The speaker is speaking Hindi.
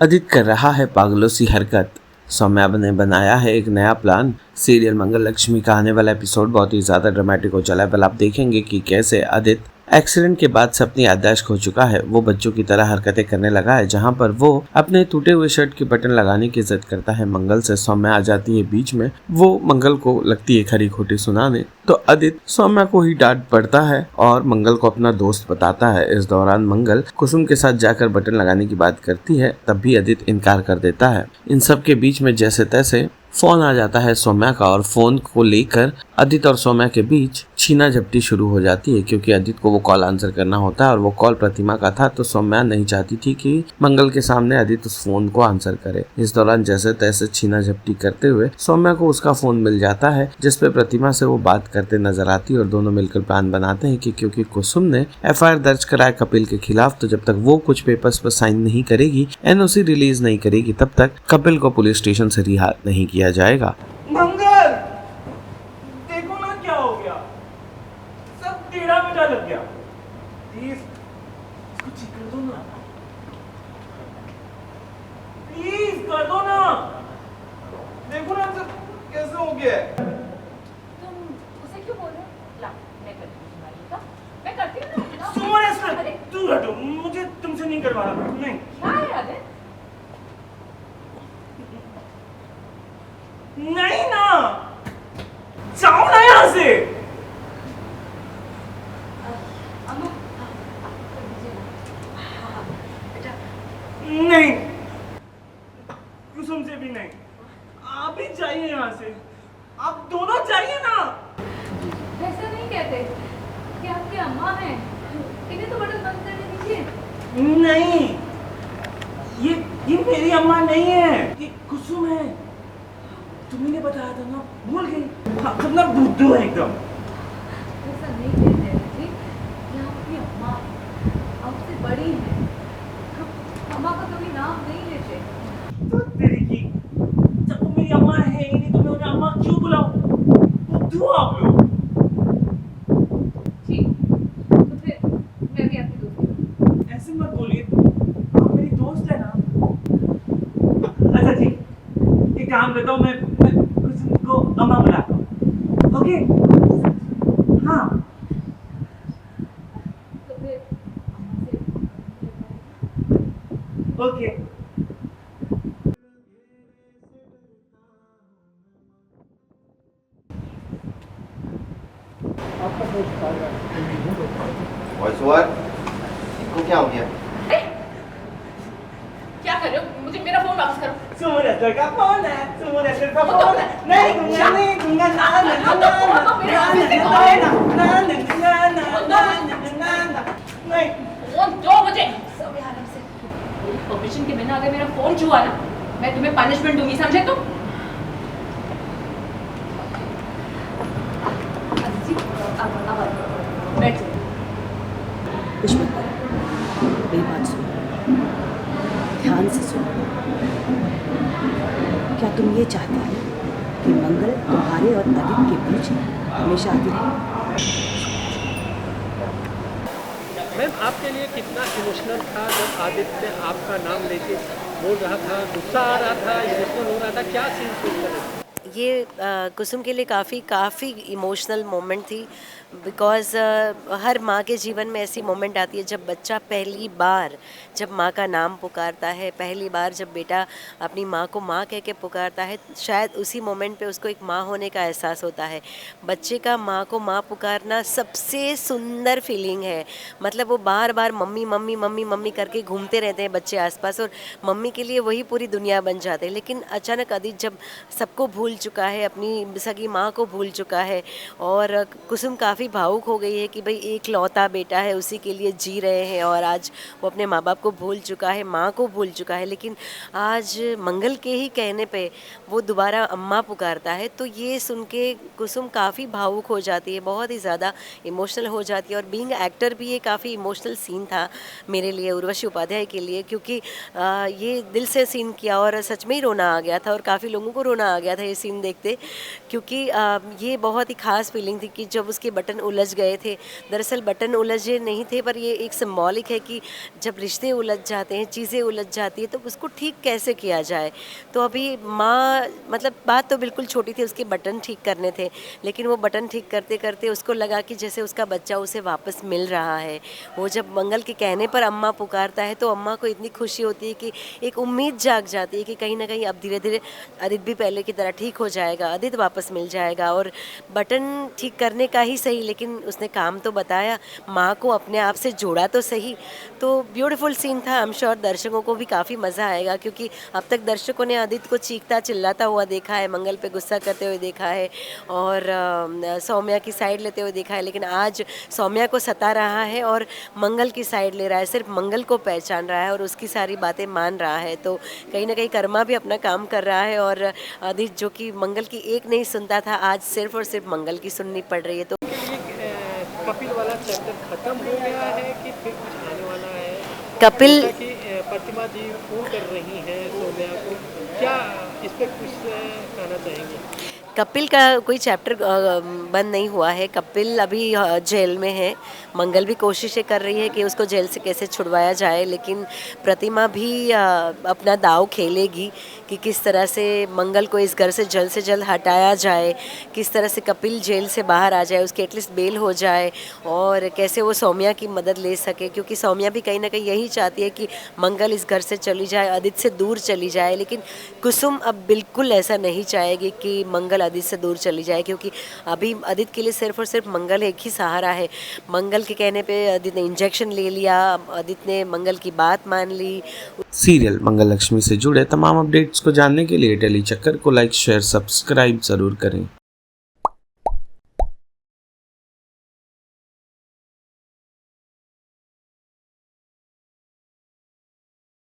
अदित कर रहा है पागलों सी हरकत। सौम्या ने बनाया है एक नया प्लान। सीरियल मंगल लक्ष्मी का आने वाला एपिसोड बहुत ही ज्यादा ड्रामेटिक हो चला है। पहले आप देखेंगे कि कैसे आदित एक्सीडेंट के बाद से अपनी याददाश्त खो चुका है। वो बच्चों की तरह हरकतें करने लगा है, जहां पर वो अपने टूटे हुए शर्ट के बटन लगाने की जिद करता है। मंगल से सौम्या आ जाती है बीच में। वो मंगल को लगती है खरी खोटी सुनाने, तो आदित्य सौम्या को ही डांट पड़ता है और मंगल को अपना दोस्त बताता है। इस दौरान मंगल कुसुम के साथ जाकर बटन लगाने की बात करती है, तब भी आदित्य इनकार कर देता है। इन सब के बीच में जैसे तैसे फोन आ जाता है सौम्या का, और फोन को लेकर आदित्य और सौम्या के बीच छीना झपटी शुरू हो जाती है, क्योंकि आदित्य को वो कॉल आंसर करना होता है और वो कॉल प्रतिमा का था। तो सौम्या नहीं चाहती थी कि मंगल के सामने आदित्य उस फोन को आंसर करे। इस दौरान जैसे तैसे छीना झपटी करते हुए सौम्या को उसका फोन मिल जाता है, जिसपे प्रतिमा से वो बात करते नजर आती है और दोनों मिलकर प्लान बनाते हैं कि क्योंकि कुसुम ने एफआईआर दर्ज कराया कपिल के खिलाफ, तो जब तक वो कुछ पेपर्स पर साइन नहीं करेगी, एनओसी रिलीज नहीं करेगी, तब तक कपिल को पुलिस स्टेशन से रिहा नहीं किया जाएगा। मंगल, देखो ना क्या हो गया, सब टेढ़ा मेढ़ा लग गया। प्लीज इसको ठीक कर दो ना, प्लीज कर दो ना। देखो ना सब कैसे हो गया है। तुम उसे क्यों बोल रहे हो? ला, मैं करती हूँ तुम्हारी का। मैं करती हूँ ना। सुमन, ऐसा तू हटो, मुझे तुमसे नहीं करवाना। नहीं क्या है आदित्य? नहीं ना, जाओ ना यहाँ से। अम्मा, कर दीजिए ना। हाँ, बेटा। नहीं, कुसुम से भी नहीं। आप भी जाइए यहाँ से, आप दोनों जाइए ना। ऐसा नहीं कहते कि आपकी अम्मा है, इन्हें तो बटन बंद करने दीजिए। नहीं, ये मेरी अम्मा नहीं है, ये कुसुम है। तुमने बताया था ना, भूल गई। हाँ, तुम ना बुद्धू है एकदम। ऐसा नहीं कहते हैं जी, ये आपकी अम्मा आपसे बड़ी है। अम्मा का कभी नाम नहीं लेते। तो तेरी की, जब वो मेरी अम्मा है ही नहीं तो मैं उन्हें अम्मा क्यों बुलाऊं? बुद्धू आप लोग। ठीक, तो फिर मैं भी आपकी दोस्त हूँ। ऐसे मत बोलिए, आप मेरी दोस्त है ना। अच्छा ठीक, एक काम करता हूँ, मैं कुसुम को अम्मा बुलाता हूँ। ओके? हाँ। तो फिर अम्मा से ओके। वॉइस ओवर, इनको क्या हो गया? क्या कर रहे हो? मुझे मेरा फोन वापस करो। सुमन ऐश्वर्य का फोन है, सुमन ऐश्वर्य का फोन है। नहीं दूंगा, नहीं दूंगा, ना ना ना ना ना नहीं। फोन दो मुझे। सब आराम से। मेरी परमिशन के बिना अगर मेरा फोन छुआ ना, मैं तुम्हें पनिशमेंट दूंगी, समझे तुम? अब बैठ जाओ। पुष्पा, मेरी बात सुनो, ध्यान से सुनो। क्या तुम ये चाहते हो कि मंगल तुम्हारे और आदित्य के बीच हमेशा आती रहे? मैम, आपके लिए कितना इमोशनल था जब आदित्य आपका नाम लेके बोल रहा था? गुस्सा आ रहा था, इमोशनल हो रहा था, क्या सीन फील कर रहे थे? ये कुसुम के लिए काफ़ी इमोशनल मोमेंट थी, बिकॉज़ हर माँ के जीवन में ऐसी मोमेंट आती है जब बच्चा पहली बार जब माँ का नाम पुकारता है, पहली बार जब बेटा अपनी माँ को माँ कह के पुकारता है, शायद उसी मोमेंट पे उसको एक माँ होने का एहसास होता है। बच्चे का माँ को माँ पुकारना सबसे सुंदर फीलिंग है। मतलब वो बार बार मम्मी मम्मी मम्मी मम्मी करके घूमते रहते हैं बच्चे आसपास, और मम्मी के लिए वही पूरी दुनिया बन जाते हैं। लेकिन अचानक आदित्य जब सबको भूल चुका है, अपनी सगी माँ को भूल चुका है, और कुसुम काफ़ी भावुक हो गई है कि भाई एक लौता बेटा है, उसी के लिए जी रहे हैं, और आज वो अपने माँ बाप को भूल चुका है, माँ को भूल चुका है। लेकिन आज मंगल के ही कहने पे वो दोबारा अम्मा पुकारता है, तो ये सुन के कुसुम काफ़ी भावुक हो जाती है, बहुत ही ज़्यादा इमोशनल हो जाती है। और बीइंग एक्टर भी ये काफ़ी इमोशनल सीन था मेरे लिए, उर्वशी उपाध्याय के लिए, क्योंकि ये दिल से सीन किया और सच में ही रोना आ गया था, और काफ़ी लोगों को रोना आ गया था ये सीन देखते, क्योंकि ये बहुत ही ख़ास फीलिंग थी कि जब उसके बटन बटन उलझ गए थे। दरअसल बटन उलझे नहीं थे, पर ये एक सिंबॉलिक है कि जब रिश्ते उलझ जाते हैं, चीज़ें उलझ जाती हैं, तो उसको ठीक कैसे किया जाए। तो अभी माँ, मतलब बात तो बिल्कुल छोटी थी, उसके बटन ठीक करने थे, लेकिन वो बटन ठीक करते करते उसको लगा कि जैसे उसका बच्चा उसे वापस मिल रहा है। वो जब मंगल के कहने पर अम्मा पुकारता है तो अम्मा को इतनी खुशी होती है कि एक उम्मीद जाग जाती है कि कहीं ना कहीं अब धीरे धीरे आदित्य भी पहले की तरह ठीक हो जाएगा, आदित्य वापस मिल जाएगा। और बटन ठीक करने का ही सही, लेकिन उसने काम तो बताया, माँ को अपने आप से जोड़ा तो सही। तो ब्यूटीफुल सीन था। आई एम श्योर दर्शकों को भी काफ़ी मज़ा आएगा, क्योंकि अब तक दर्शकों ने आदित्य को चीखता चिल्लाता हुआ देखा है, मंगल पे गुस्सा करते हुए देखा है, और सौम्या की साइड लेते हुए देखा है, लेकिन आज सौम्या को सता रहा है और मंगल की साइड ले रहा है, सिर्फ मंगल को पहचान रहा है और उसकी सारी बातें मान रहा है। तो कहीं ना कहीं कर्मा भी अपना काम कर रहा है, और आदित्य जो कि मंगल की एक नहीं सुनता था, आज सिर्फ और सिर्फ मंगल की सुननी पड़ रही है। तो कपिल वाला चैप्टर खत्म हो गया है कि फिर कुछ आने वाला है? कपिल जैसा कि प्रतिमा जी फोन कर रही हैं सौम्या को, क्या इस पर कुछ कहना चाहेंगे? कपिल का कोई चैप्टर बंद नहीं हुआ है। कपिल अभी जेल में है। मंगल भी कोशिशें कर रही है कि उसको जेल से कैसे छुड़वाया जाए, लेकिन प्रतिमा भी अपना दाव खेलेगी कि किस तरह से मंगल को इस घर से जल्द हटाया जाए, किस तरह से कपिल जेल से बाहर आ जाए, उसकी एटलीस्ट बेल हो जाए, और कैसे वो सौम्या की मदद ले सके, क्योंकि सौम्या भी कहीं ना कहीं यही चाहती है कि मंगल इस घर से चली जाए, आदित्य से दूर चली जाए। लेकिन कुसुम अब बिल्कुल ऐसा नहीं चाहेगी कि मंगल आदित्य से दूर चली जाए, क्योंकि अभी आदित्य के लिए सिर्फ और सिर्फ मंगल एक ही सहारा है। मंगल के कहने पे आदित्य ने इंजेक्शन ले लिया, आदित्य ने मंगल की बात मान ली। सीरियल मंगल लक्ष्मी से जुड़े तमाम अपडेट्स को जानने के लिए टेली चक्कर को लाइक शेयर सब्सक्राइब जरूर करें।